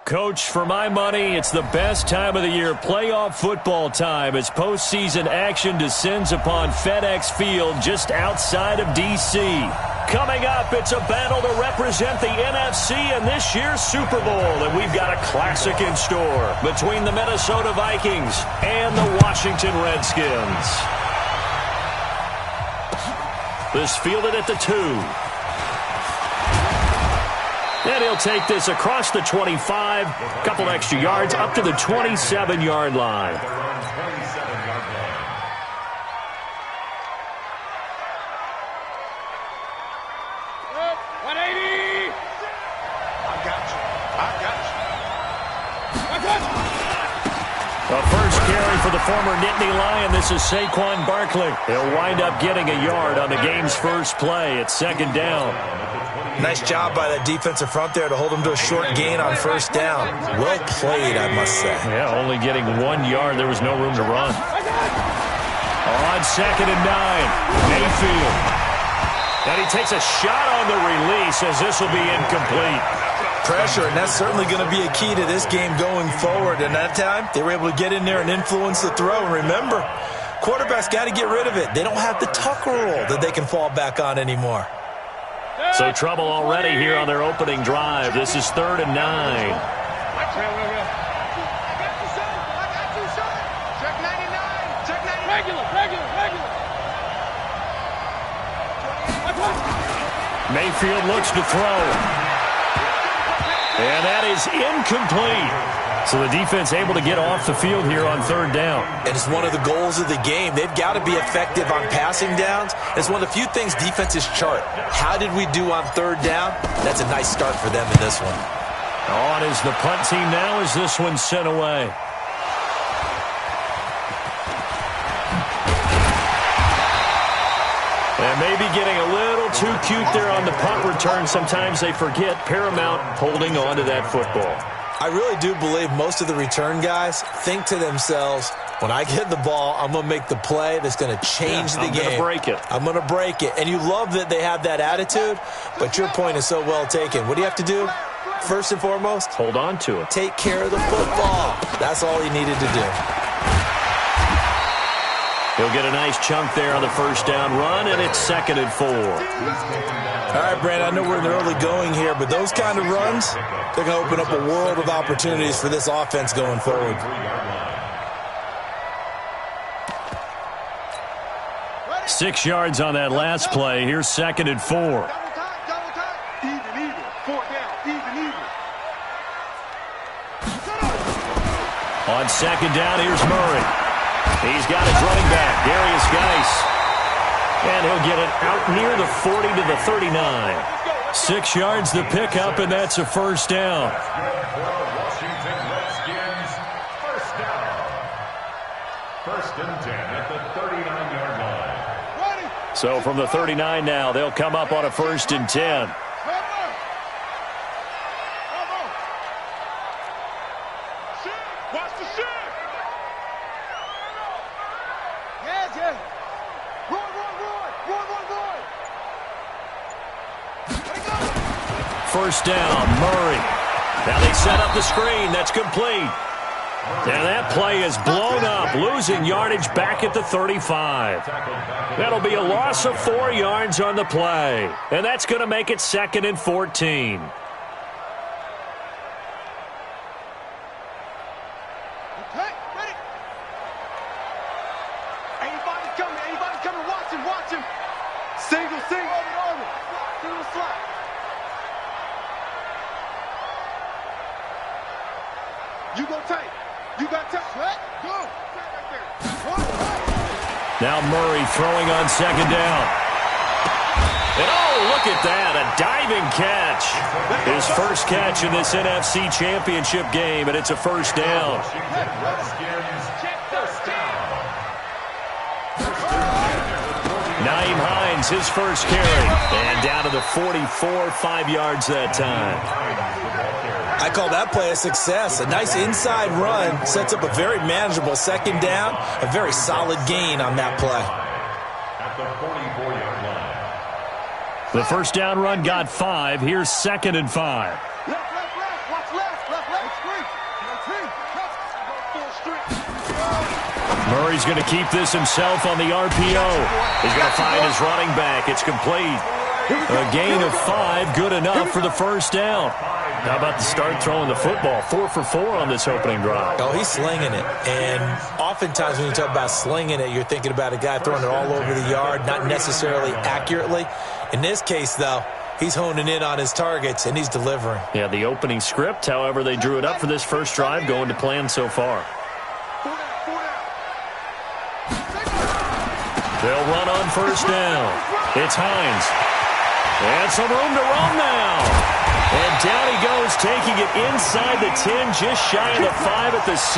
Coach, for my money, it's the best time of the year, playoff football time, as postseason action descends upon FedEx Field just outside of D.C. Coming up, it's a battle to represent the NFC in this year's Super Bowl, and we've got a classic in store between the Minnesota Vikings and the Washington Redskins. This fielded at the 2. And he'll take this across the 25, couple extra yards, up to the 27-yard line. A first carry for the former Nittany Lion. This is Saquon Barkley. He'll wind up getting a yard on the game's first play. It's second down. Nice job by that defensive front there to hold him to a short gain on first down. Well played, I must say. Yeah, only getting 1 yard. There was no room to run. On second and 9, Mayfield. And he takes a shot on the release as this will be incomplete. Pressure, and that's certainly going to be a key to this game going forward. And that time, they were able to get in there and influence the throw. And remember, quarterbacks got to get rid of it. They don't have the Tucker rule that they can fall back on anymore. So trouble already here on their opening drive. This is 3rd and 9. Mayfield looks to throw. And that is incomplete. So the defense able to get off the field here on 3rd down. And it's one of the goals of the game. They've got to be effective on passing downs. It's one of the few things defenses chart. How did we do on 3rd down? That's a nice start for them in this one. On is the punt team now as this one's sent away. And maybe getting a little too cute there on the punt return. Sometimes they forget Paramount holding on to that football. I really do believe most of the return guys think to themselves, when I get the ball, I'm going to make the play that's going to change the game. I'm going to break it. I'm going to break it. And you love that they have that attitude, but your point is so well taken. What do you have to do? First and foremost, hold on to it. Take care of the football. That's all he needed to do. He'll get a nice chunk there on the first down run, and it's 2nd and 4. All right, Brandon, I know we're in the early going here, but those kind of runs, they're going to open up a world of opportunities for this offense going forward. Ready? 6 yards on that last play. Here's 2nd and 4. Double time. Even. 4th down. Even. On 2nd down, here's Murray. He's got his running back, Darius Geis. And he'll get it out near the 40 to the 39. 6 yards the pickup, and that's a first down. Washington Redskins, first down. 1st and 10 at the 39-yard line. So from the 39 now, they'll come up on a 1st and 10. First down, Murray. Now they set up the screen. That's complete. And that play is blown up, losing yardage back at the 35. That'll be a loss of 4 yards on the play. And that's going to make it 2nd and 14. Anybody coming, watch him. Single, single slot. You go tight. You got tight. Go. Now Murray throwing on 2nd down. And oh, look at that. A diving catch. His first catch in this NFC Championship game, and it's a first down. Naeem Hines, his first carry. And down to the 44, 5 yards that time. I call that play a success. A nice inside run sets up a very manageable 2nd down. A very solid gain on that play. At the 44-yard line. The first down run got 5. Here's 2nd and 5. Left. Watch left. Murray's going to keep this himself on the RPO. He's going to find his running back. It's complete. A gain of 5, good enough for the first down. How about the start throwing the football? 4 for 4 on this opening drive. Oh, he's slinging it. And oftentimes when you talk about slinging it, you're thinking about a guy throwing it all over the yard, not necessarily accurately. In this case, though, he's honing in on his targets, and he's delivering. Yeah, the opening script, however, they drew it up for this first drive, going to plan so far. They'll run on first down. It's Hines. And some room to roam now. And down he goes, taking it inside the 10, just shy of the 5 at the 6.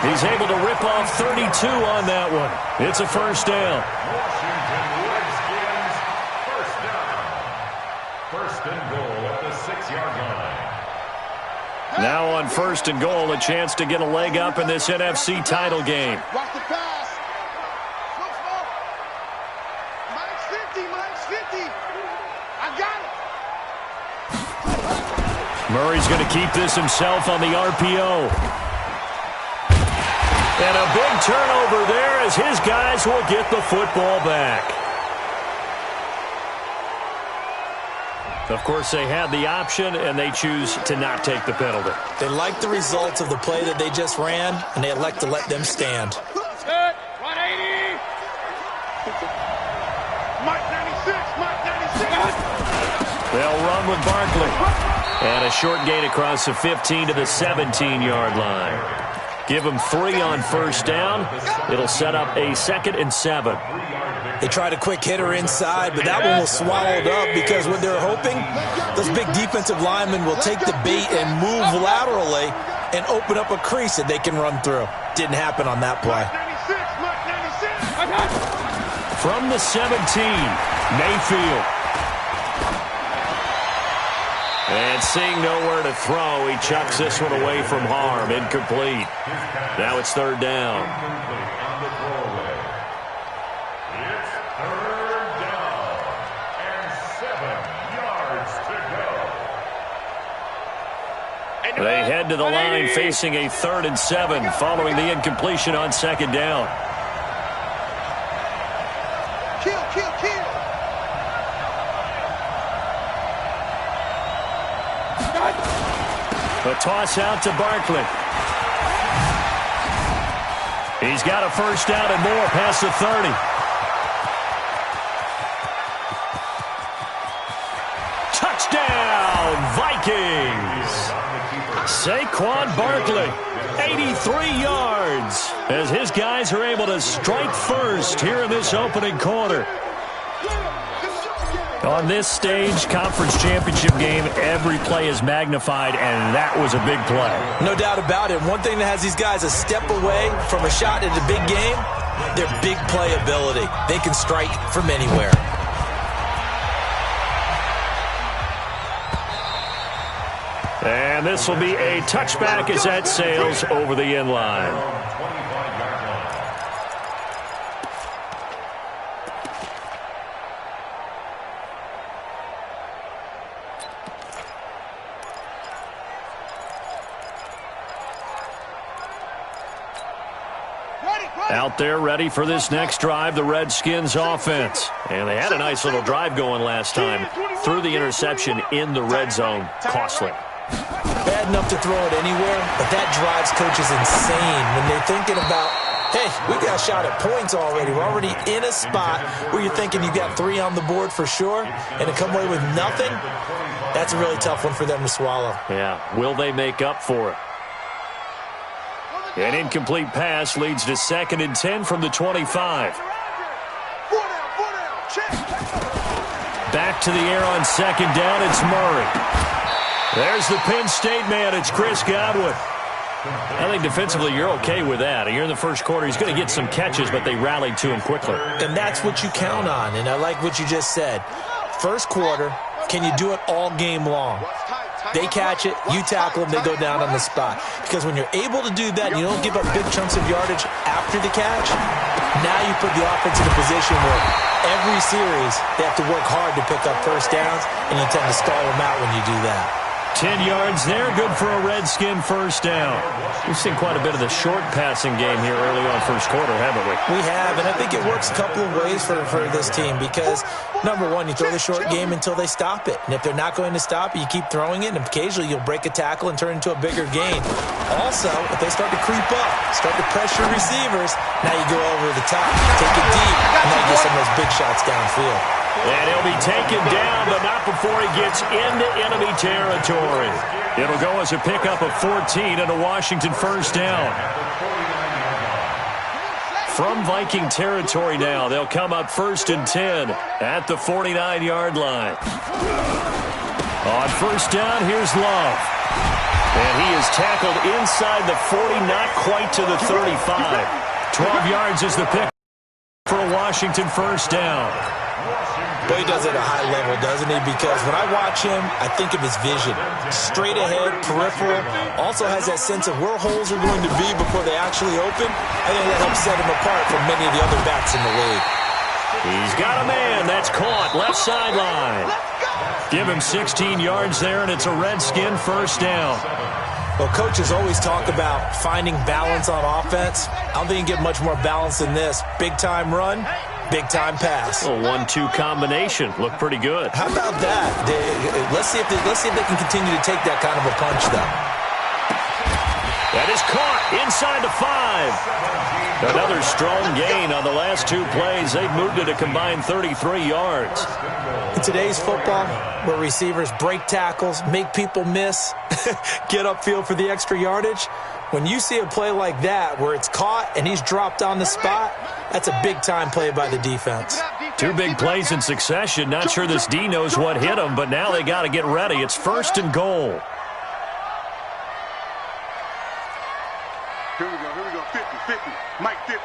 He's able to rip off 32 on that one. It's a first down. Washington Redskins, first down. First and goal at the 6-yard line. Now on first and goal, a chance to get a leg up in this NFC title game. Watch the pass. Minus 50. I got it. Murray's going to keep this himself on the RPO. And a big turnover there as his guys will get the football back. Of course, they had the option, and they choose to not take the penalty. They like the results of the play that they just ran, and they elect to let them stand. Set. 180. Mike 96. Mike 96. They'll run with Barkley. And a short gain across the 15 to the 17-yard line. Give them 3 on first down. It'll set up a 2nd and 7. They tried a quick hitter inside, but that one was swallowed up because what they're hoping, those big defensive linemen will take the bait and move laterally and open up a crease that they can run through. Didn't happen on that play. From the 17, Mayfield. And seeing nowhere to throw, he chucks this one away from harm. Incomplete. Now it's third down. Incomplete on the throwaway. It's third down and 7 yards to go. They head to the line facing a 3rd and 7 following the incompletion on second down. Kill. A toss out to Barkley. He's got a first down and more past the 30. Touchdown, Vikings! Saquon Barkley, 83 yards, as his guys are able to strike first here in this opening quarter. On this stage, conference championship game, every play is magnified, and that was a big play. No doubt about it. One thing that has these guys a step away from a shot at a big game, their big play ability. They can strike from anywhere. And this will be a touchback as that sails over the end line. Out there ready for this next drive, the Redskins offense. And they had a nice little drive going last time. Threw the interception in the red zone. Costly. Bad enough to throw it anywhere, but that drives coaches insane when they're thinking about, hey, we got a shot at points already. We're already in a spot where you're thinking you got 3 on the board for sure, and to come away with nothing, that's a really tough one for them to swallow. Yeah, will they make up for it? An incomplete pass leads to 2nd and 10 from the 25. Back to the air on second down, it's Murray. There's the Penn State man, it's Chris Godwin. I think defensively you're okay with that. You're in the first quarter, he's going to get some catches, but they rallied to him quickly. And that's what you count on, and I like what you just said. First quarter, can you do it all game long? They catch it, you tackle them, they go down on the spot. Because when you're able to do that, you don't give up big chunks of yardage after the catch, now you put the offense in a position where every series they have to work hard to pick up first downs, and you tend to stall them out when you do that. 10 yards there, good for a Redskin first down. We've seen quite a bit of the short passing game here early on first quarter, haven't we? We have, and I think it works a couple of ways for this team because, number one, you throw the short game until they stop it. And if they're not going to stop it, you keep throwing it, and occasionally you'll break a tackle and turn it into a bigger gain. Also, if they start to creep up, start to pressure receivers, now you go over the top, take it deep, and now you get some of those big shots downfield. And he'll be taken down, but not before he gets into enemy territory. It'll go as a pickup of 14 and a Washington first down. From Viking territory now, they'll come up 1st and 10 at the 49-yard line. On first down, here's Love. And he is tackled inside the 40, not quite to the 35. 12 yards is the pick for a Washington first down. But he does it at a high level, doesn't he? Because when I watch him, I think of his vision. Straight ahead, peripheral. Also has that sense of where holes are going to be before they actually open. I think that helps set him apart from many of the other backs in the league. He's got a man. That's caught. Left sideline. Give him 16 yards there, and it's a Redskin first down. Well, coaches always talk about finding balance on offense. I don't think you can get much more balance than this. Big-time run. Big-time pass. A 1-2 combination. Looked pretty good. How about that? Let's see if they can continue to take that kind of a punch, though. That is caught inside the 5. Another strong gain on the last 2 plays. They've moved it a combined 33 yards. In today's football, where receivers break tackles, make people miss, get upfield for the extra yardage, when you see a play like that where it's caught and he's dropped on the spot, that's a big-time play by the defense. 2 big plays in succession. Not sure this D knows what hit him, but now they got to get ready. It's 1st and goal. Here we go, 50. Mike 50.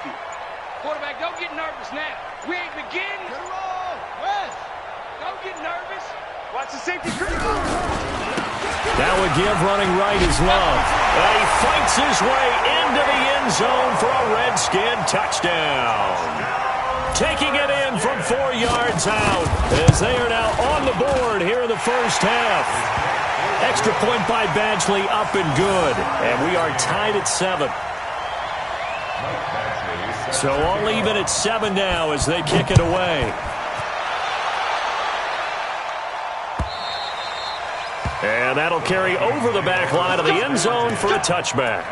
Quarterback, don't get nervous now. We ain't beginning. Get roll. West. Don't get nervous. Watch the safety. That would give running right is Love. And he fights his way into the end zone for a Redskin touchdown. Taking it in from 4 yards out as they are now on the board here in the first half. Extra point by Badgley up and good. And we are tied at 7. So all even at 7 now as they kick it away. And that'll carry over the back line of the end zone for a touchback.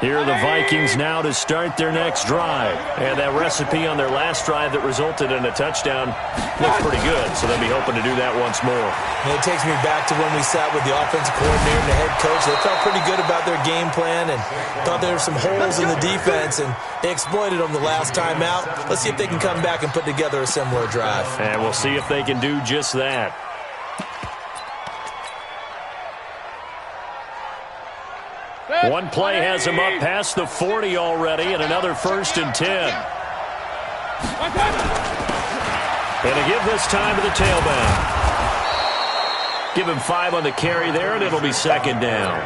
Here are the Vikings now to start their next drive. And that recipe on their last drive that resulted in a touchdown looks pretty good, so they'll be hoping to do that once more. And it takes me back to when we sat with the offensive coordinator and the head coach. They felt pretty good about their game plan and thought there were some holes in the defense, and they exploited them the last time out. Let's see if they can come back and put together a similar drive. And we'll see if they can do just that. One play has him up past the 40 already, and another 1st and 10. And to give this time to the tailback. Give him 5 on the carry there, and it'll be 2nd down.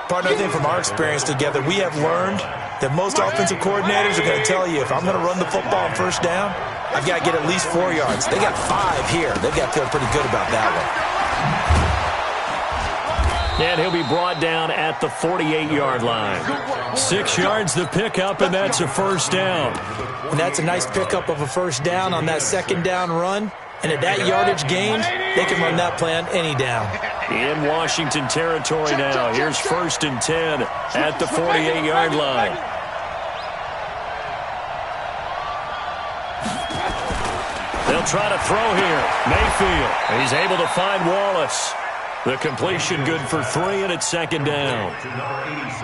Partner, I think from our experience together, we have learned that most offensive coordinators are going to tell you, if I'm going to run the football on first down, I've got to get at least 4 yards. They got 5 here. They've got to feel pretty good about that one. And he'll be brought down at the 48-yard line. 6 yards the pickup, and that's a first down. And that's a nice pickup of a first down on that 2nd down run. And at that yardage gain, they can run that play on any down. In Washington territory now. Here's 1st and 10 at the 48-yard line. They'll try to throw here. Mayfield. He's able to find Wallace. The completion good for 3, and it's 2nd down. To number 86.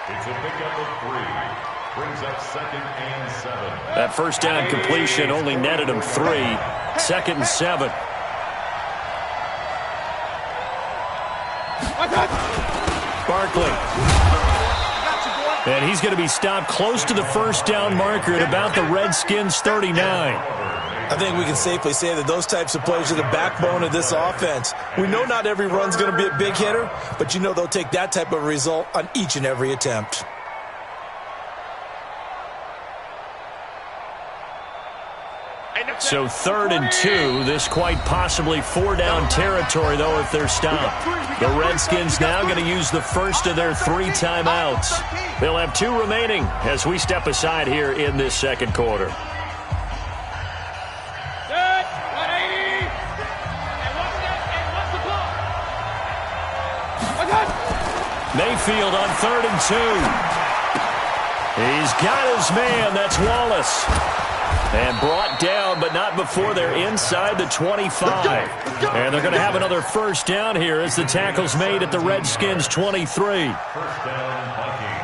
It's a pickup of 3. Brings up 2nd and 7. That first down completion only netted him 3. 2nd and 7. Barkley. And he's going to be stopped close to the first down marker at about the Redskins' 39. I think we can safely say that those types of plays are the backbone of this offense. We know not every run's going to be a big hitter, but you know they'll take that type of result on each and every attempt. So 3rd and 2. This quite possibly 4-down territory, though, if they're stopped. The Redskins now going to use the first of their 3 timeouts. They'll have 2 remaining as we step aside here in this second quarter. Mayfield on 3rd and 2. He's got his man. That's Wallace. And brought down, but not before they're inside the 25. And they're going to have another first down here as the tackle's made at the Redskins' 23.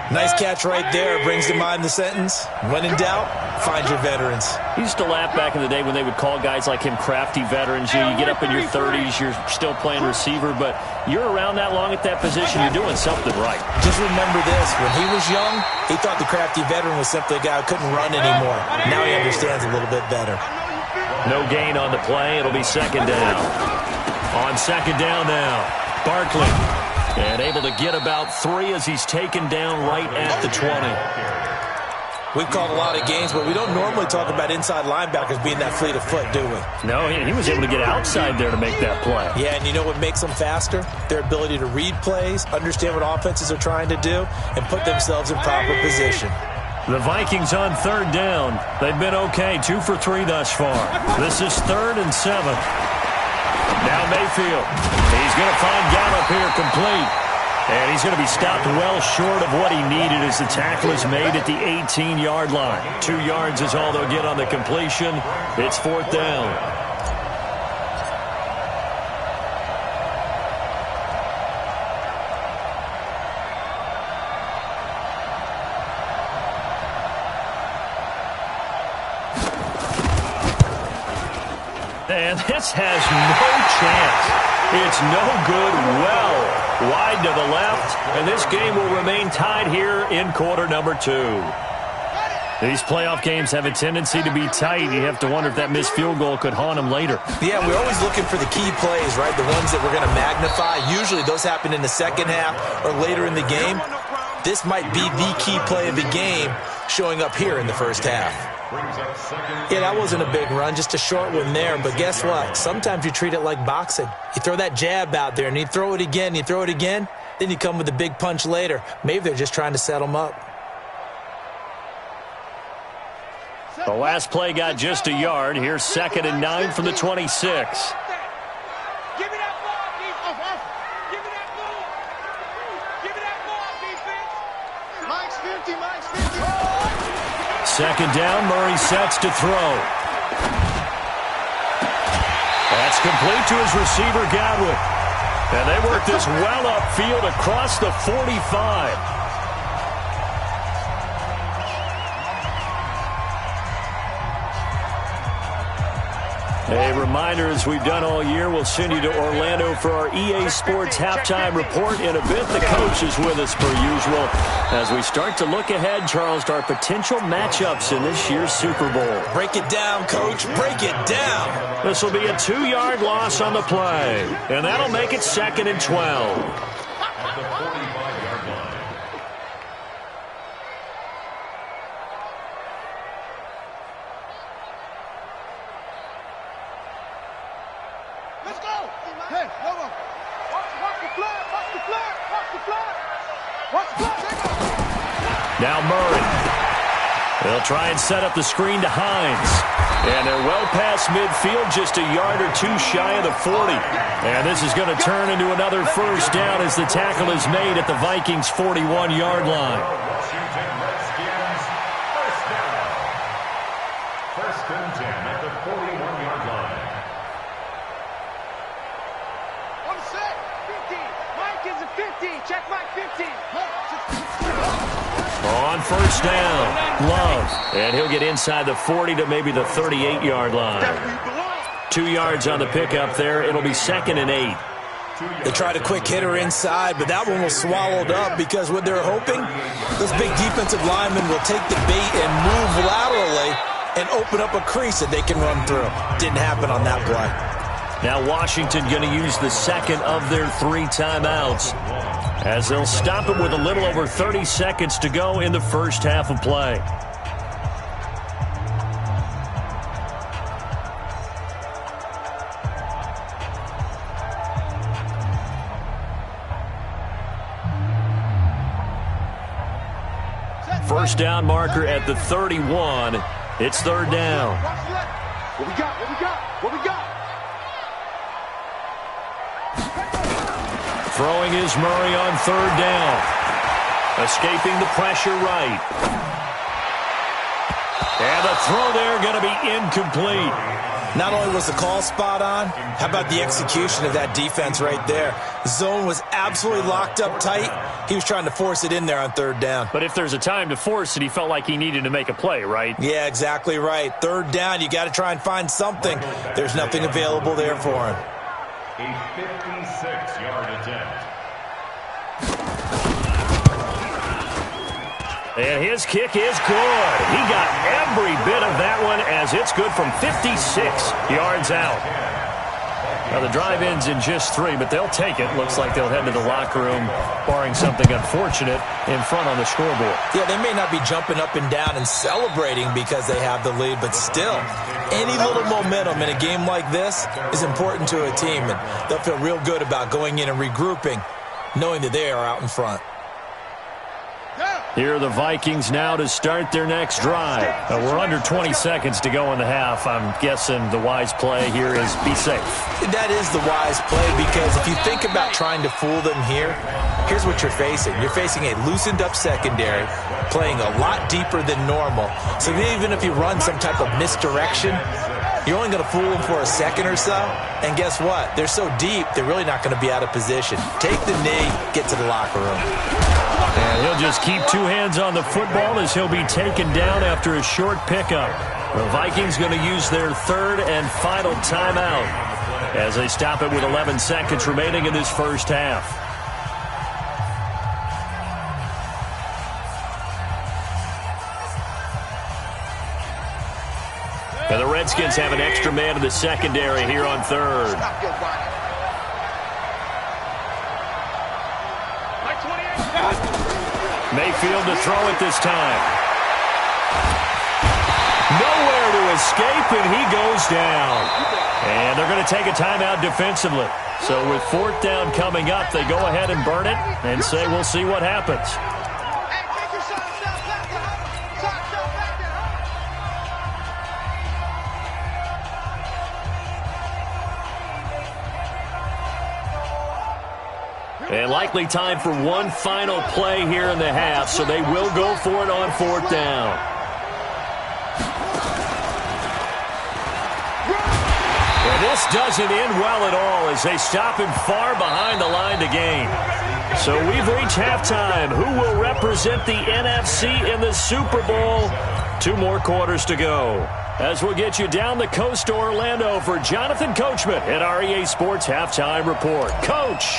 Nice catch right there. Brings to mind the sentence, when in doubt, find your veterans. He used to laugh back in the day when they would call guys like him crafty veterans. You get up in your 30s, you're still playing receiver, but you're around that long at that position, you're doing something right. Just remember this. When he was young, he thought the crafty veteran was simply a guy who couldn't run anymore. Now he understands a little bit better. No gain on the play. It'll be 2nd down. On 2nd down now, Barkley. And able to get about 3 as he's taken down right at the 20. We've called a lot of games, but we don't normally talk about inside linebackers being that fleet of foot, do we? No, he was able to get outside there to make that play. Yeah, and you know what makes them faster? Their ability to read plays, understand what offenses are trying to do, and put themselves in proper position. The Vikings on 3rd down. They've been okay, 2 for 3 thus far. This is 3rd and 7. Now Mayfield. He's going to find Gallup here complete. And he's going to be stopped well short of what he needed as the tackle is made at the 18-yard line. 2 yards is all they'll get on the completion. It's 4th down. And this has no chance. It's no good. Well wide to the left, and this game will remain tied here in quarter number 2. These playoff games have a tendency to be tight. You have to wonder if that missed field goal could haunt them later. Yeah, we're always looking for the key plays, right? The ones that we're going to magnify. Usually those happen in the second half or later in the game. This might be the key play of the game showing up here in the first half. Yeah, that wasn't a big run, just a short one there. But guess what? Sometimes you treat it like boxing. You throw that jab out there, and you throw it again, then you come with a big punch later. Maybe they're just trying to set them up. The last play got just a yard. Here's 2nd and 9 from the 26. Second down, Murray sets to throw. That's complete to his receiver, Godwin. And they work this well upfield across the 45. A reminder, as we've done all year, we'll send you to Orlando for our EA Sports halftime report. In a bit, the coach is with us per usual as we start to look ahead, Charles, to our potential matchups in this year's Super Bowl. Break it down, Coach. Break it down. This will be a 2-yard loss on the play, and that'll make it 2nd and 12. At the 45-yard line. Let's go. Hey, no. Watch the flag. Watch the flag. Watch the flag. Watch the flag. Now Murray. They'll try and set up the screen to Hines. And they're well past midfield, just a yard or 2 shy of the 40. And this is going to turn into another first down as the tackle is made at the Vikings' 41-yard line. Washington Redskins, first down. 1st and 10 at the 41-yard line. On set, 15. Mike is a 15. Check Mike 15. On first down, Love. And he'll get inside the 40 to maybe the 38-yard line. 2 yards on the pickup there. It'll be 2nd and 8. They tried a quick hitter inside, but that one was swallowed up because what they're hoping, this big defensive lineman will take the bait and move laterally and open up a crease that they can run through. Didn't happen on that play. Now Washington going to use the second of their 3 timeouts as they'll stop it with a little over 30 seconds to go in the first half of play. First down marker at the 31. It's third down. What we got? What we got? What we got? Throwing is Murray on third down. Escaping the pressure right. And the throw there going to be incomplete. Not only was the call spot on, how about the execution of that defense right there? The zone was absolutely locked up tight. He was trying to force it in there on third down. But if there's a time to force it, he felt like he needed to make a play, right? Yeah, exactly right. Third down, you got to try and find something. There's nothing available there for him. A 56-yard attempt. And his kick is good. He got every bit of that one as it's good from 56 yards out. Now the drive ends in just 3, but they'll take it. Looks like they'll head to the locker room, barring something unfortunate in front on the scoreboard. Yeah, they may not be jumping up and down and celebrating because they have the lead, but still, any little momentum in a game like this is important to a team, and they'll feel real good about going in and regrouping, knowing that they are out in front. Here are the Vikings now to start their next drive. We're under 20 seconds to go in the half. I'm guessing the wise play here is be safe. That is the wise play because if you think about trying to fool them here, here's what you're facing. You're facing a loosened up secondary, playing a lot deeper than normal. So even if you run some type of misdirection, you're only going to fool them for a second or so. And guess what? They're so deep, they're really not going to be out of position. Take the knee, get to the locker room. And he'll just keep 2 hands on the football as he'll be taken down after a short pickup. The Vikings going to use their third and final timeout as they stop it with 11 seconds remaining in this first half. And the Redskins have an extra man in the secondary here on third. Mayfield to throw it this time. Nowhere to escape, and he goes down. And they're going to take a timeout defensively. So with fourth down coming up, they go ahead and burn it and say we'll see what happens. And likely time for one final play here in the half, so they will go for it on fourth down. And this doesn't end well at all as they stop him far behind the line to gain. So we've reached halftime. Who will represent the NFC in the Super Bowl? 2 more quarters to go. As we'll get you down the coast to Orlando for Jonathan Coachman at our EA Sports Halftime Report. Coach!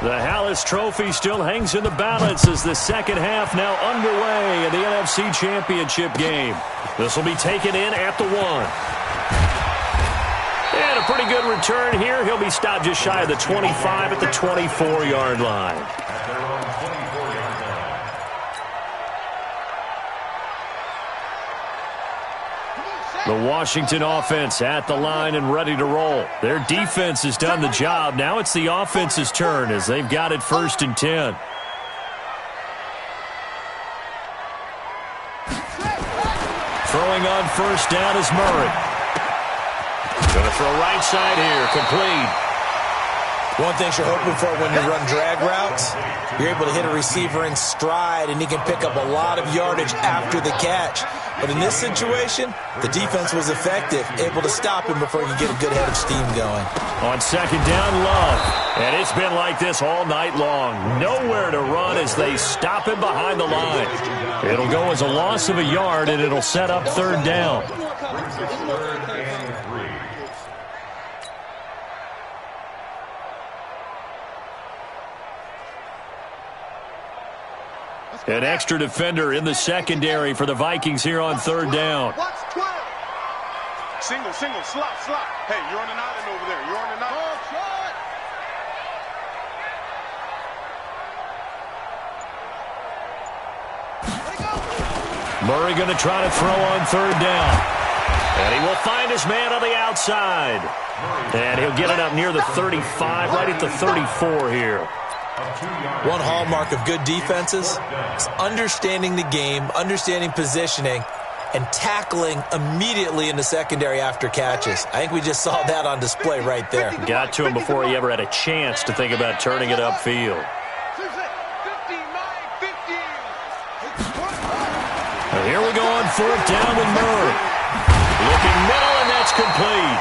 The Hallis Trophy still hangs in the balance as the second half now underway in the NFC Championship game. This will be taken in at the 1. And a pretty good return here. He'll be stopped just shy of the 25 at the 24-yard line. The Washington offense at the line and ready to roll. Their defense has done the job. Now it's the offense's turn as they've got it 1st and 10. Throwing on first down is Murray. Going to throw right side here, complete. One thing you're hoping for when you run drag routes, you're able to hit a receiver in stride, and he can pick up a lot of yardage after the catch. But in this situation, the defense was effective, able to stop him before he could get a good head of steam going. On second down, Love. And it's been like this all night long. Nowhere to run as they stop him behind the line. It'll go as a loss of a yard, and it'll set up third down. An extra defender in the secondary for the Vikings here on third down. Single, slot. Hey, you're on an island over there. You're on an island. Murray going to try to throw on third down. And he will find his man on the outside. And he'll get it up near the 35, right at the 34 here. One hallmark of good defenses is understanding the game, understanding positioning, and tackling immediately in the secondary after catches. I think we just saw that on display right there. Got to him before he ever had a chance to think about turning it upfield. And here we go on 4th down with Murray. Looking middle, and that's complete.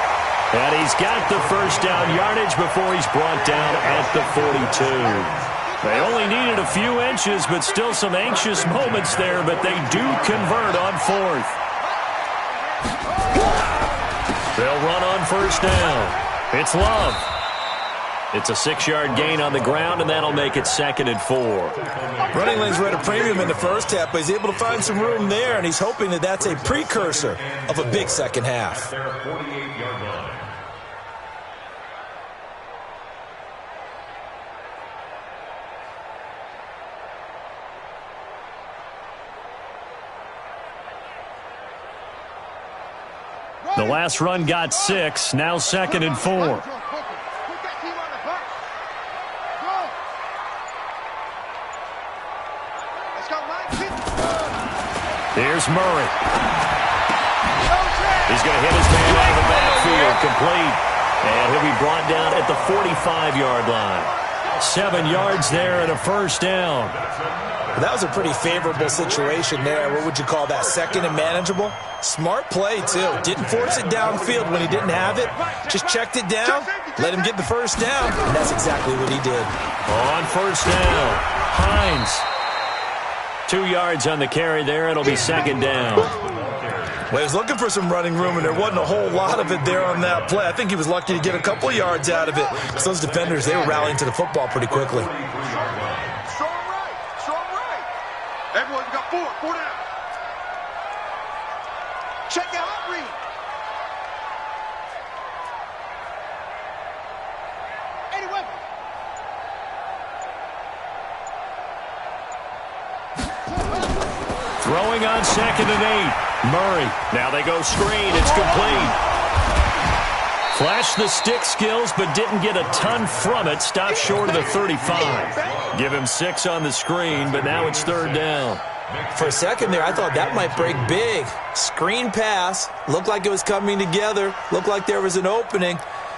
And he's got the first down yardage before he's brought down at the 42. They only needed a few inches, but still some anxious moments there, but they do convert on 4th. They'll run on 1st down. It's Love. It's a 6-yard gain on the ground, and that'll make it 2nd and 4. Running lanes were at a premium in the first half, but he's able to find some room there, and he's hoping that that's a precursor of a big second half. The last run got 6, now 2nd and 4. Here's Murray. He's going to hit his man out of the backfield, complete. And he'll be brought down at the 45-yard line. 7 yards there and a first down. That was a pretty favorable situation there. What would you call that? 2nd and manageable? Smart play, too. Didn't force it downfield when he didn't have it. Just checked it down, let him get the first down, and that's exactly what he did. On 1st down, Hines. 2 yards on the carry there. It'll be 2nd down. Well, he was looking for some running room, and there wasn't a whole lot of it there on that play. I think he was lucky to get a couple yards out of it, because those defenders, they were rallying to the football pretty quickly. Everyone's got 4 down. Check out read. Anyway. Throwing on 2nd and 8. Murray. Now they go screen. It's complete. Flashed the stick skills, but didn't get a ton from it. Stopped short of the 35. Give him 6 on the screen, but now it's 3rd down. For a second there, I thought that might break big. Screen pass. Looked like it was coming together. Looked like there was an opening.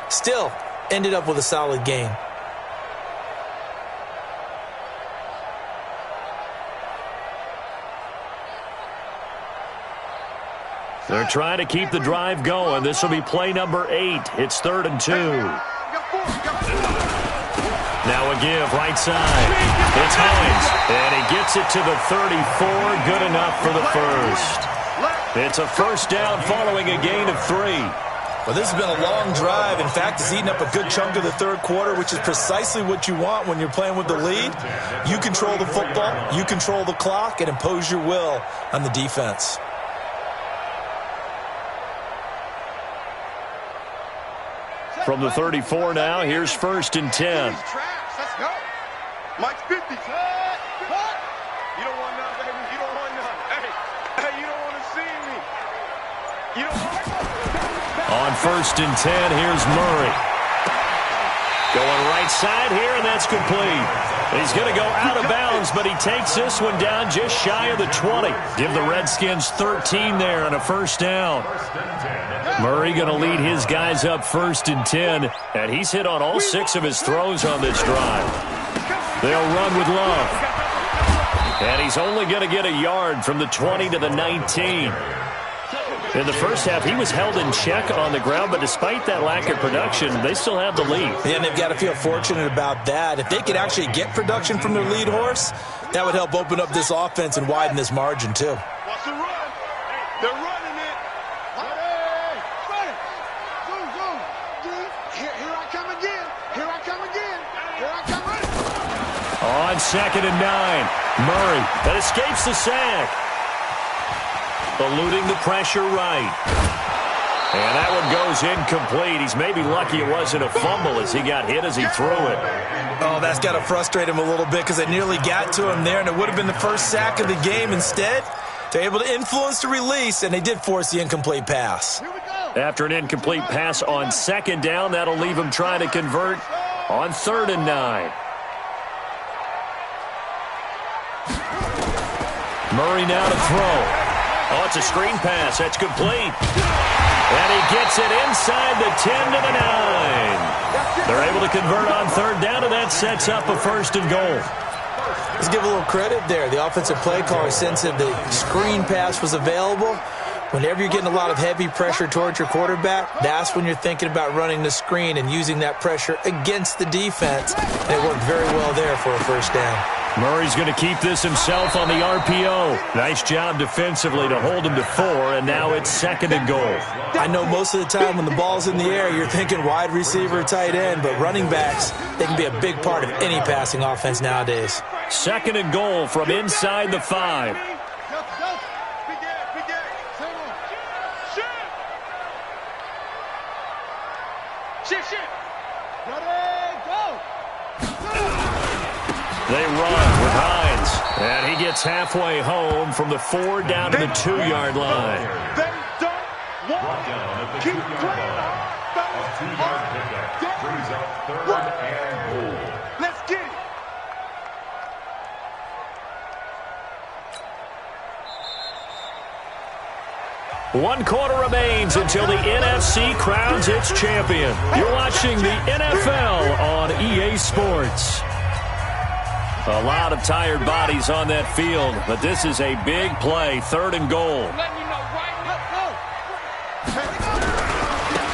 Still, ended up with a solid gain. They're trying to keep the drive going. This will be play number 8. It's 3rd and 2. Now a give, right side. It's Hines, and he gets it to the 34. Good enough for the first. It's a first down following a gain of 3. Well, this has been a long drive. In fact, it's eaten up a good chunk of the 3rd quarter, which is precisely what you want when you're playing with the lead. You control the football, you control the clock, and impose your will on the defense. From the 34 now, here's 1st and 10. Let's go. Mike's 50. You don't want none, baby. You don't want none. Hey, you don't want to see me. You don't want On 1st and 10, here's Murray. Going right side here, and that's complete. He's going to go out of bounds, but he takes this one down just shy of the 20. Give the Redskins 13 there and a first down. Murray going to lead his guys up 1st and 10, and he's hit on all 6 of his throws on this drive. They'll run with Love. And he's only going to get a yard from the 20 to the 19. In the first half, he was held in check on the ground, but despite that lack of production, they still have the lead. And they've got to feel fortunate about that. If they could actually get production from their lead horse, that would help open up this offense and widen this margin, too. Watch the run. They're running it. Run it. Zoom, zoom. Here I come again. Here I come again. Here I come running. On 2nd and 9, Murray that escapes the sack. Eluding the pressure right. And that one goes incomplete. He's maybe lucky it wasn't a fumble as he got hit as he threw it. Oh, that's got to frustrate him a little bit because it nearly got to him there, and it would have been the first sack of the game. Instead, they're able to influence the release, and they did force the incomplete pass. After an incomplete pass on 2nd down, that'll leave him trying to convert on 3rd and 9. Murray now to throw. Oh, it's a screen pass. That's complete. And he gets it inside the 10 to the 9. They're able to convert on third down, and that sets up a 1st and goal. Let's give a little credit there. The offensive play caller sense that the screen pass was available. Whenever you're getting a lot of heavy pressure towards your quarterback, that's when you're thinking about running the screen and using that pressure against the defense. And it worked very well there for a 1st down. Murray's going to keep this himself on the RPO. Nice job defensively to hold him to 4, and now it's 2nd and goal. I know most of the time when the ball's in the air, you're thinking wide receiver, tight end, but running backs, they can be a big part of any passing offense nowadays. 2nd and goal from inside the 5. They run with Hines, and he gets halfway home from the 4 down to the 2-yard line. They don't want to keep playing A 2-yard pickup brings up 3rd and goal. Let's get it. One quarter remains until the NFC crowns its champion. You're watching the NFL on EA Sports. A lot of tired bodies on that field, but this is a big play, 3rd and goal.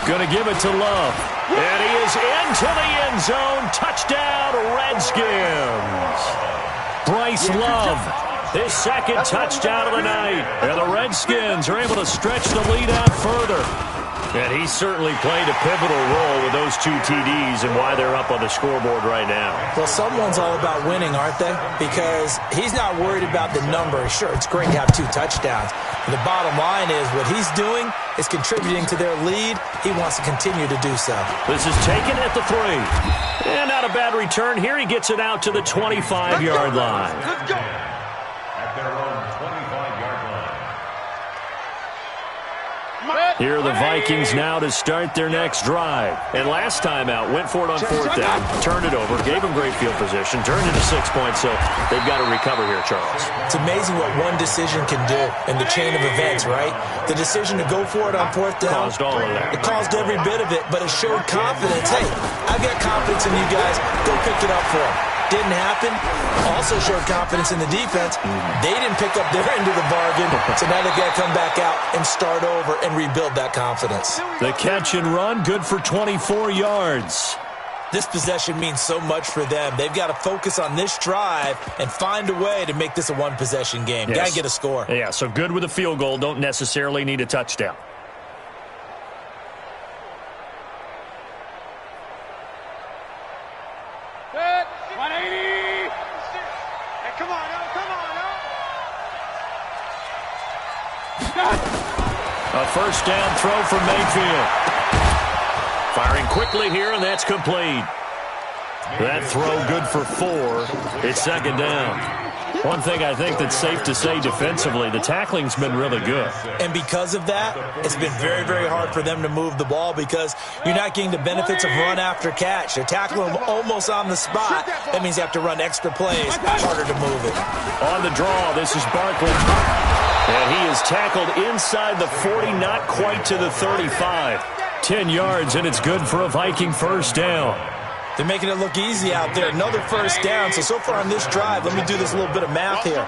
Going to give it to Love. And he is into the end zone. Touchdown, Redskins. Bryce Love, his 2nd touchdown of the night. And the Redskins are able to stretch the lead out further. And he certainly played a pivotal role with those 2 TDs and why they're up on the scoreboard right now. Well, someone's all about winning, aren't they? Because he's not worried about the number. Sure, it's great to have 2 touchdowns. But the bottom line is what he's doing is contributing to their lead. He wants to continue to do so. This is taken at the 3. And not a bad return here. He gets it out to the 25-yard line. Let's go. At their own 25-yard line. Here are the Vikings now to start their next drive. And last time out, went for it on 4th down, turned it over, gave them great field position, turned into 6 points, so they've got to recover here, Charles. It's amazing what one decision can do in the chain of events, right? The decision to go for it on 4th down. Caused all of that. It caused every bit of it, but it showed confidence. Hey, I've got confidence in you guys. Go pick it up for them. Didn't happen. Also showed confidence in the defense. They didn't pick up their end of the bargain, so now they've got to come back out and start over and rebuild that confidence. The catch and run, good for 24 yards. This possession means so much for them. They've got to focus on this drive and find a way to make this a one-possession game. Yes. Got to get a score. Yeah, so good with a field goal. Don't necessarily need a touchdown. A 1st down throw from Mayfield. Firing quickly here, and that's complete. That throw good for 4. It's 2nd down. One thing I think that's safe to say defensively, the tackling's been really good. And because of that, it's been very, very hard for them to move the ball because you're not getting the benefits of run after catch. They're tackling them almost on the spot. That means you have to run extra plays, harder to move it. On the draw, this is Barkley. And he is tackled inside the 40, not quite to the 35. 10 yards, and it's good for a Viking 1st down. They're making it look easy out there. Another 1st down. So far on this drive, let me do this little bit of math here.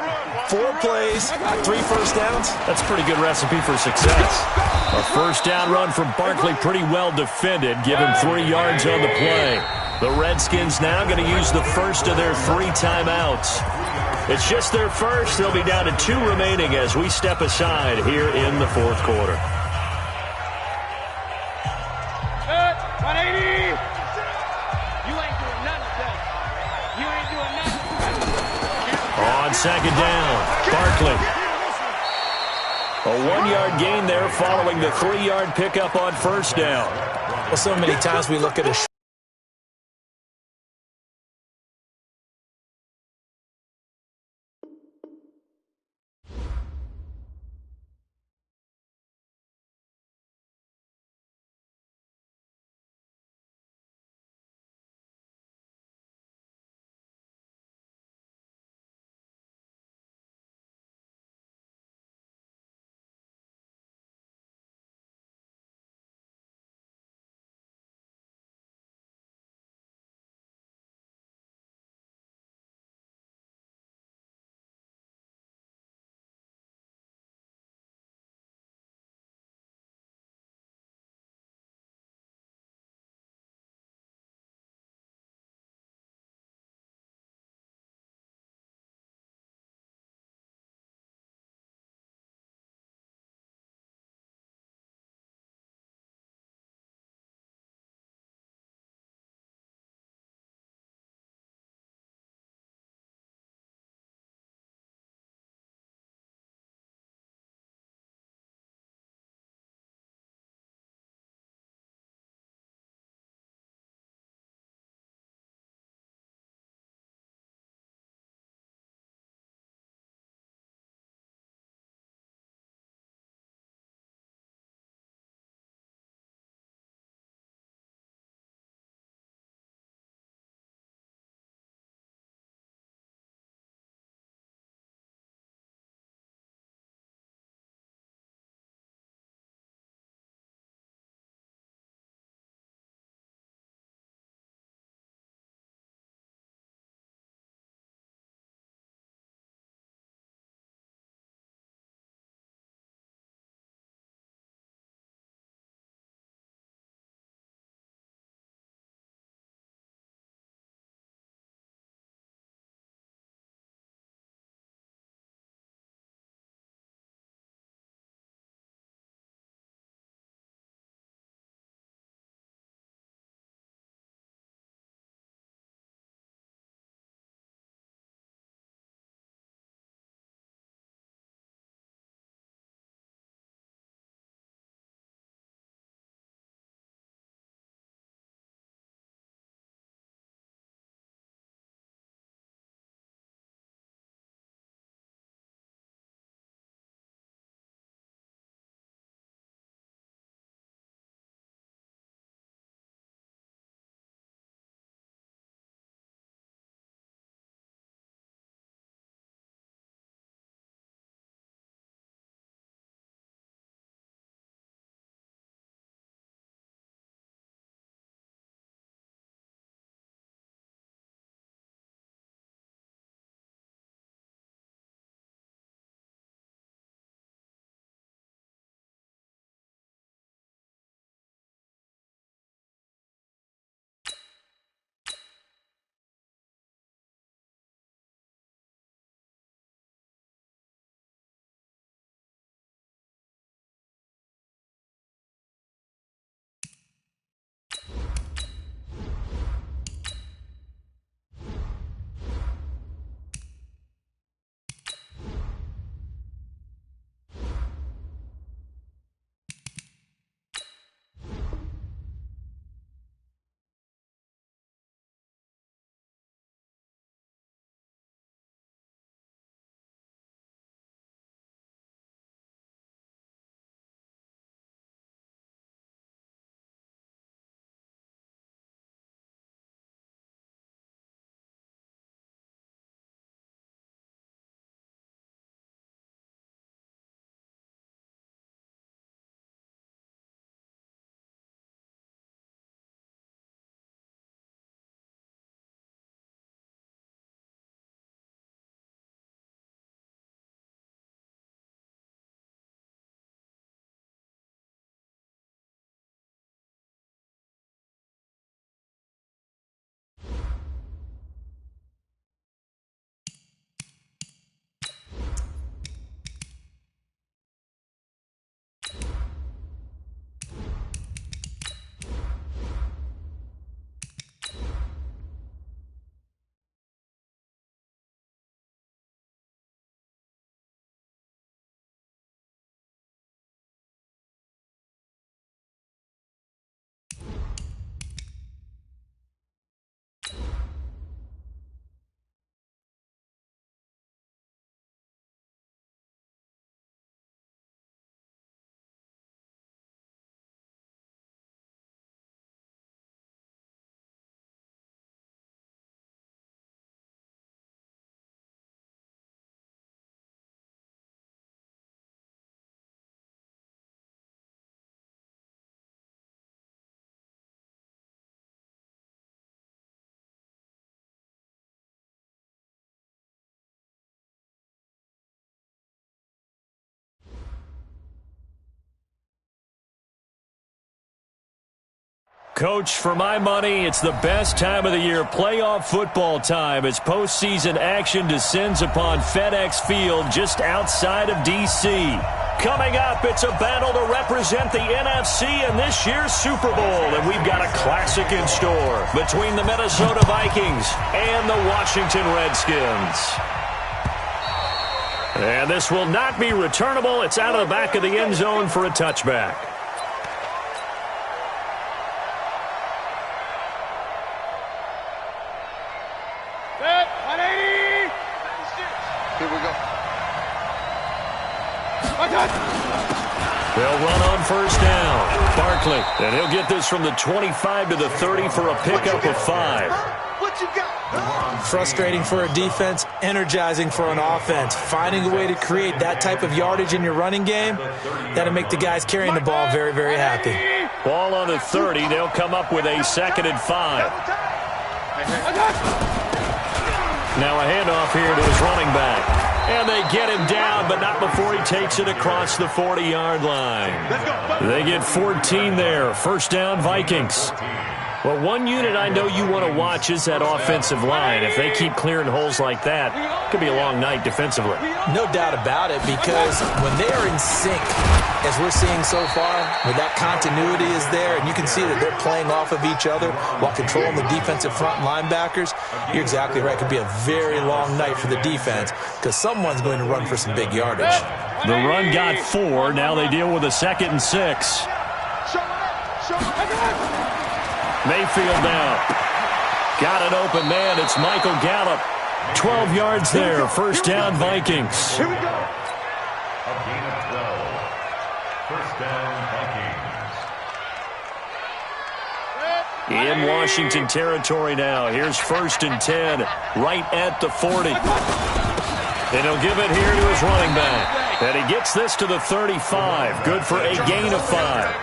4 plays, 3 1st downs. That's a pretty good recipe for success. A 1st down run from Barkley, pretty well defended. Give him 3 yards on the play. The Redskins now going to use the first of their 3 timeouts. It's just their first. They'll be down to 2 remaining as we step aside here in the 4th quarter. 180. You ain't doing nothing today. You ain't doing nothing. On 2nd down, Barkley. A 1-yard gain there following the 3-yard pickup on 1st down. Well, so many times we look at a Coach, for my money, it's the best time of the year, playoff football time, as postseason action descends upon FedEx Field just outside of D.C. Coming up, it's a battle to represent the NFC in this year's Super Bowl, and we've got a classic in store between the Minnesota Vikings and the Washington Redskins. And this will not be returnable. It's out of the back of the end zone for a touchback. Here we go. They'll run on first down. Barkley, and he'll get this from the 25 to the 30 for a pickup of 5. What you got? Frustrating for a defense, energizing for an offense. Finding a way to create that type of yardage in your running game, that'll make the guys carrying the ball very, very happy. Ball on the 30. They'll come up with a 2nd and 5. Now a handoff here to his running back. And they get him down, but not before he takes it across the 40-yard line. They get 14 there. First down, Vikings. Well, one unit I know you want to watch is that offensive line. If they keep clearing holes like that, it could be a long night defensively. No doubt about it, because when they are in sync, as we're seeing so far, where that continuity is there, and you can see that they're playing off of each other while controlling the defensive front linebackers, you're exactly right. It could be a very long night for the defense, because someone's going to run for some big yardage. The run got 4. Now they deal with a 2nd and 6. Mayfield now. Got an open man. It's Michael Gallup. 12 yards there. First down, Vikings. Here we go. A gain of 12. First down, Vikings. In Washington territory now. Here's 1st and 10. Right at the 40. And he'll give it here to his running back. And he gets this to the 35. Good for a gain of 5.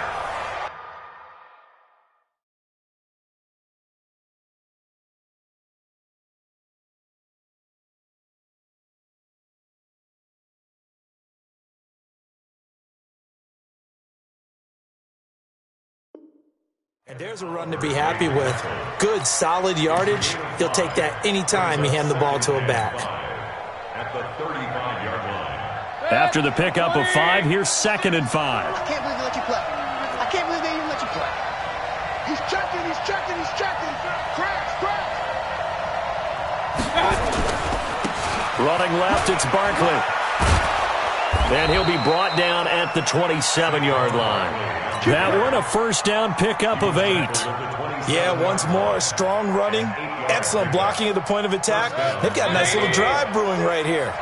And there's a run to be happy with. Good, solid yardage. He'll take that any time you hand the ball to a back. At the 35-yard line. After the pickup of 5, here's 2nd and 5. I can't believe they let you play. I can't believe they even let you play. He's checking, he's checking, he's checking. Crash. Running left, it's Barkley. And he'll be brought down at the 27-yard line. That one, a first down pickup of 8. Yeah, once more, strong running, excellent blocking at the point of attack. They've got a nice little drive brewing right here.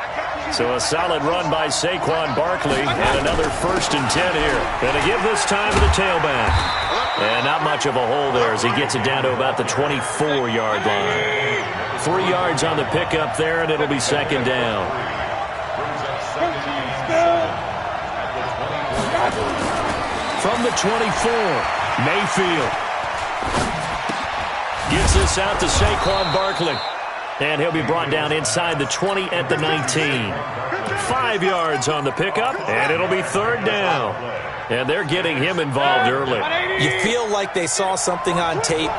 So a solid run by Saquon Barkley, and another 1st and 10 here. Going to give this time to the tailback. And not much of a hole there as he gets it down to about the 24-yard line. 3 yards on the pickup there, and it'll be 2nd down. From the 24, Mayfield gets this out to Saquon Barkley. And he'll be brought down inside the 20 at the 19. 5 yards on the pickup, and it'll be 3rd down. And they're getting him involved early. You feel like they saw something on tape,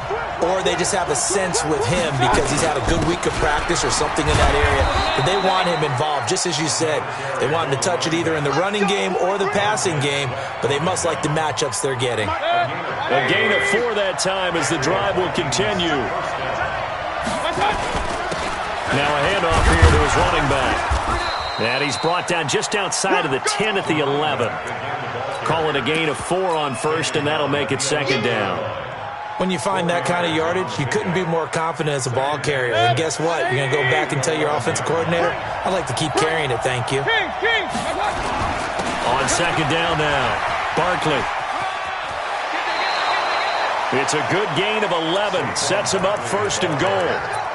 or they just have a sense with him because he's had a good week of practice or something in that area, that they want him involved. Just as you said, they want him to touch it either in the running game or the passing game, but they must like the matchups they're getting. A gain of 4 that time as the drive will continue. Now a handoff here to his running back. And he's brought down just outside of the 10 at the 11. Call it a gain of 4 on first, and that'll make it 2nd down. When you find that kind of yardage, you couldn't be more confident as a ball carrier. And guess what? You're going to go back and tell your offensive coordinator, I'd like to keep carrying it, thank you. On 2nd down now, Barkley. It's a good gain of 11. Sets him up 1st and goal.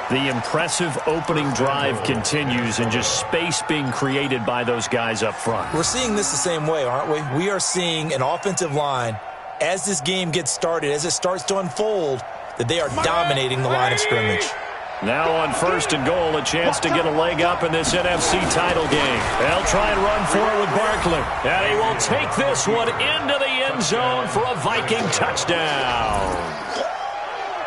The impressive opening drive continues, and just space being created by those guys up front. We're seeing this the same way, aren't we? We are seeing an offensive line, as this game gets started, as it starts to unfold, that they are dominating the line of scrimmage. Now on 1st and goal, a chance to get a leg up in this NFC title game. They'll try and run for it with Barkley. And he will take this one into the end zone for a Viking touchdown.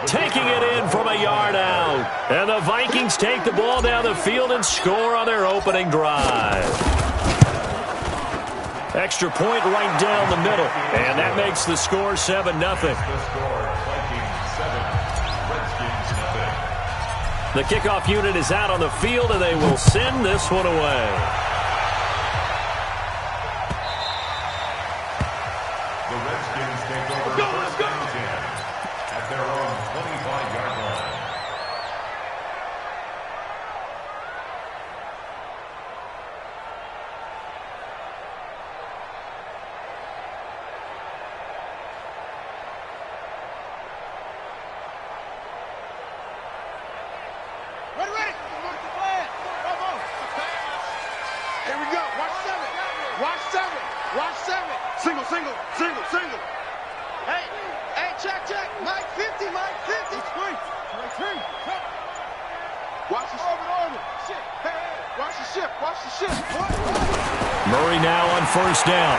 taking it in from a yard out. And the Vikings take the ball down the field and score on their opening drive. Extra point right down the middle. And that makes the score 7-0. The kickoff unit is out on the field, and they will send this one away. The Redskins take over first and 10 at their own 25-yard line. Ready. Here we go. Watch seven. Single. Hey, check. Mike 50. Watch the ship. Murray now on first down.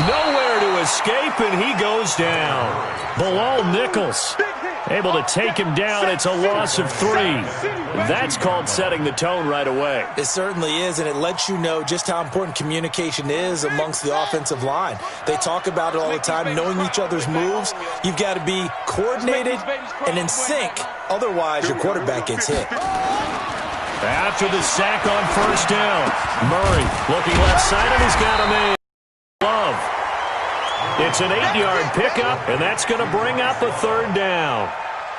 Nowhere to escape, and he goes down. Bilal Nichols able to take him down. It's a loss of 3. That's called setting the tone right away. It certainly is, and it lets you know just how important communication is amongst the offensive line. They talk about it all the time, knowing each other's moves. You've got to be coordinated and in sync. Otherwise, your quarterback gets hit. After the sack on first down, Murray looking left side, and he's got a man. Love. It's an 8-yard pickup, and that's going to bring up a third down.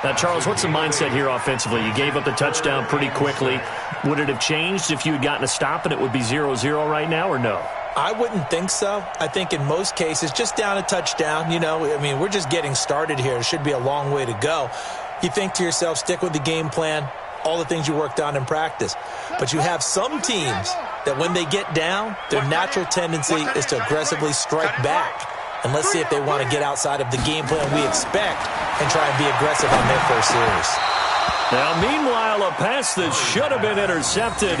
Now, Charles, what's the mindset here offensively? You gave up the touchdown pretty quickly. Would it have changed if you had gotten a stop and it would be 0-0 right now, or no? I wouldn't think so. I think in most cases, just down a touchdown, we're just getting started here. It should be a long way to go. You think to yourself, stick with the game plan, all the things you worked on in practice. But you have some teams that when they get down, their natural tendency is to aggressively strike back. And let's see if they want to get outside of the game plan we expect and try and be aggressive on their first series. Now, meanwhile, a pass that should have been intercepted,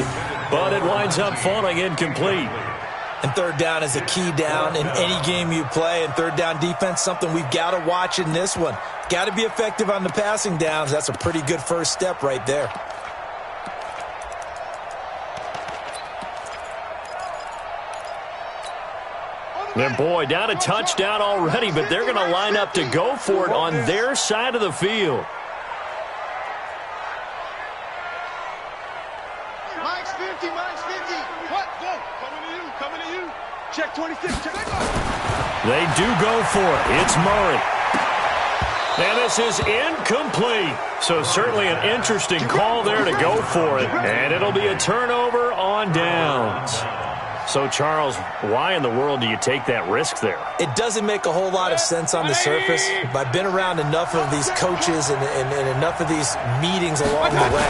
but it winds up falling incomplete. And third down is a key down in any game you play. And third down defense, something we've got to watch in this one. Got to be effective on the passing downs. That's a pretty good first step right there. And boy, down a touchdown already, but they're going to line up to go for it on their side of the field. Mike's 50. What? Go. Coming to you. Check 26. They do go for it. It's Murray. And this is incomplete. So certainly an interesting call there to go for it. And it'll be a turnover on downs. So, Charles, why in the world do you take that risk there? It doesn't make a whole lot of sense on the surface, but I've been around enough of these coaches and enough of these meetings along the way.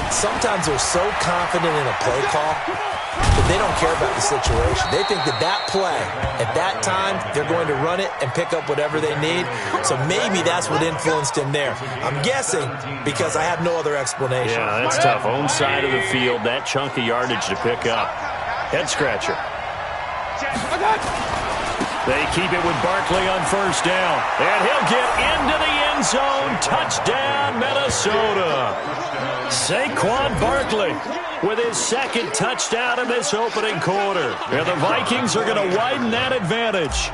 Sometimes they're so confident in a play call that they don't care about the situation. They think that play, at that time, they're going to run it and pick up whatever they need. So maybe that's what influenced him there. I'm guessing because I have no other explanation. Yeah, that's tough. Own side of the field, that chunk of yardage to pick up. Head scratcher. They keep it with Barkley on first down. And he'll get into the end zone. Touchdown, Minnesota. Saquon Barkley with his second touchdown in this opening quarter. And the Vikings are going to widen that advantage.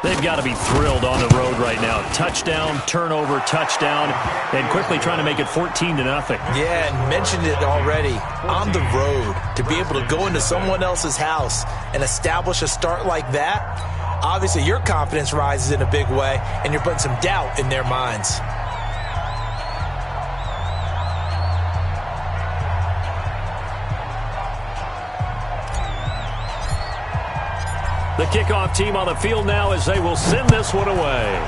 They've got to be thrilled on the road right now. Touchdown, turnover, touchdown, and quickly trying to make it 14-0. Yeah, and mentioned it already. On the road, to be able to go into someone else's house and establish a start like that, obviously your confidence rises in a big way, and you're putting some doubt in their minds. The kickoff team on the field now as they will send this one away.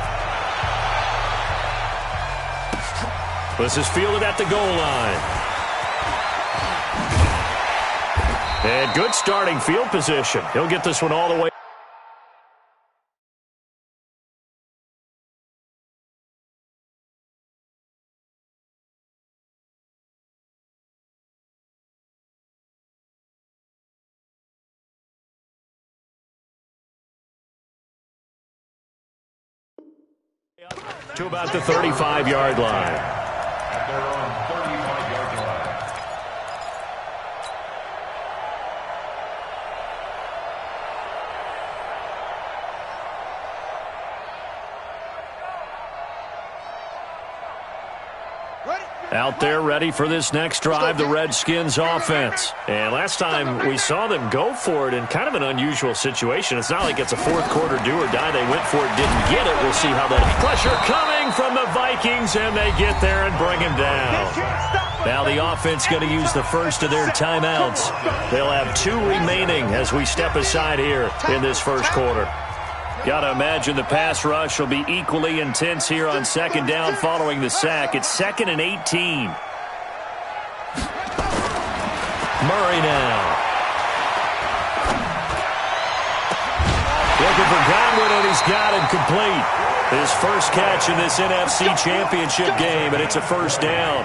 This is fielded at the goal line. And good starting field position. He'll get this one all the way. To about the 35-yard line. At their own 35-yard line. Out there ready for this next drive, the Redskins offense. And last time we saw them go for it in kind of an unusual situation. It's not like it's a fourth quarter do or die. They went for it, didn't get it. We'll see how that pressure coming from the Vikings, and they get there and bring him down. Now the offense going to use the first of their timeouts. They'll have 2 remaining as we step aside here in this first quarter. Got to imagine the pass rush will be equally intense here on second down following the sack. It's 2nd and 18. Murray now. Looking for Godwin, and he's got him complete. His first catch in this NFC Championship game, and it's a first down.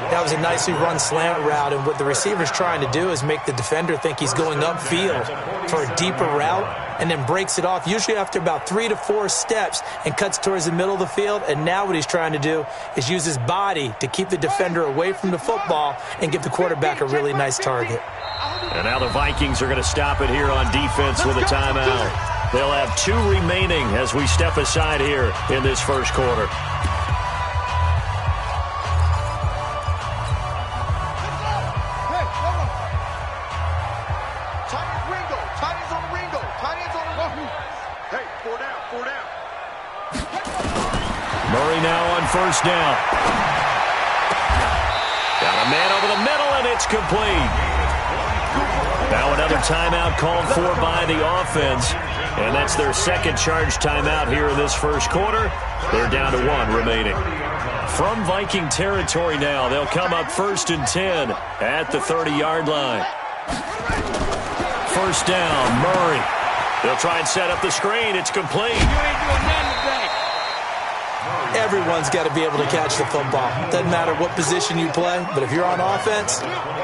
That was a nicely run slant route, and what the receiver's trying to do is make the defender think he's going upfield for a deeper route, and then breaks it off, usually after about 3 to 4 steps, and cuts towards the middle of the field. And now what he's trying to do is use his body to keep the defender away from the football and give the quarterback a really nice target. And now the Vikings are going to stop it here on defense with a timeout. They'll have 2 remaining as we step aside here in this first quarter. Murray now on first down. Got a man over the middle, and it's complete. Now another timeout called for by the offense, and that's their second charge timeout here in this first quarter. They're down to 1 remaining. From Viking territory now, they'll come up 1st and 10 at the 30-yard line. First down, Murray. They'll try and set up the screen. It's complete. You ain't doing nothing today. Everyone's got to be able to catch the football. Doesn't matter what position you play, but if you're on offense,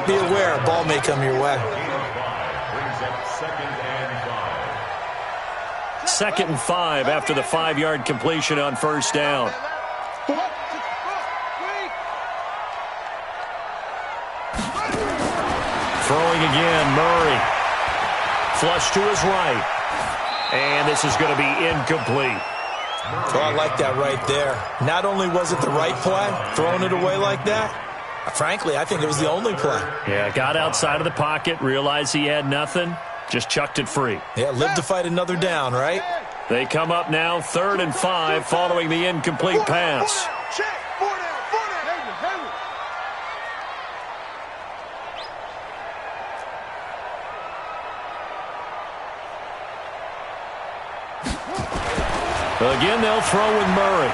be aware a ball may come your way. Brings up 2nd and 5. 2nd and 5 after the 5-yard completion on first down. Throwing again, Murray. Flush to his right. And this is going to be incomplete. Oh, I like that right there. Not only was it the right play, throwing it away like that, frankly, I think it was the only play. Yeah, got outside of the pocket, realized he had nothing, just chucked it free. Yeah, live to fight another down, right? They come up now 3rd and 5 following the incomplete pass. Again, they'll throw with Murray.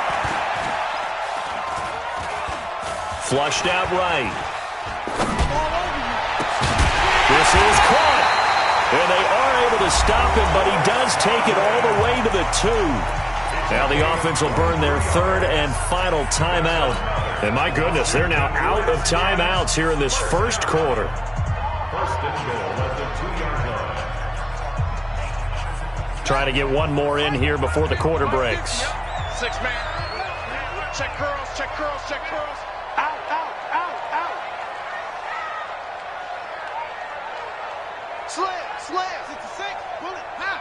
Flushed out right. This is caught. And they are able to stop him, but he does take it all the way to the 2. Now the offense will burn their 3rd and final timeout. And my goodness, they're now out of timeouts here in this first quarter. 1st and goal at the 2-yard line. Trying to get one more in here before the quarter breaks. 6-man. Check curls, check curls, check curls. Out, out, out, out. Slam. 66. Bullet. Ha.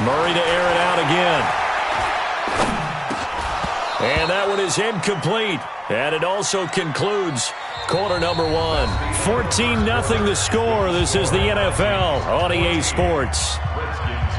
Murray to air it out again. And that one is incomplete. And it also concludes quarter number 1. 14-0 the score. This is the NFL on EA Sports. Redskins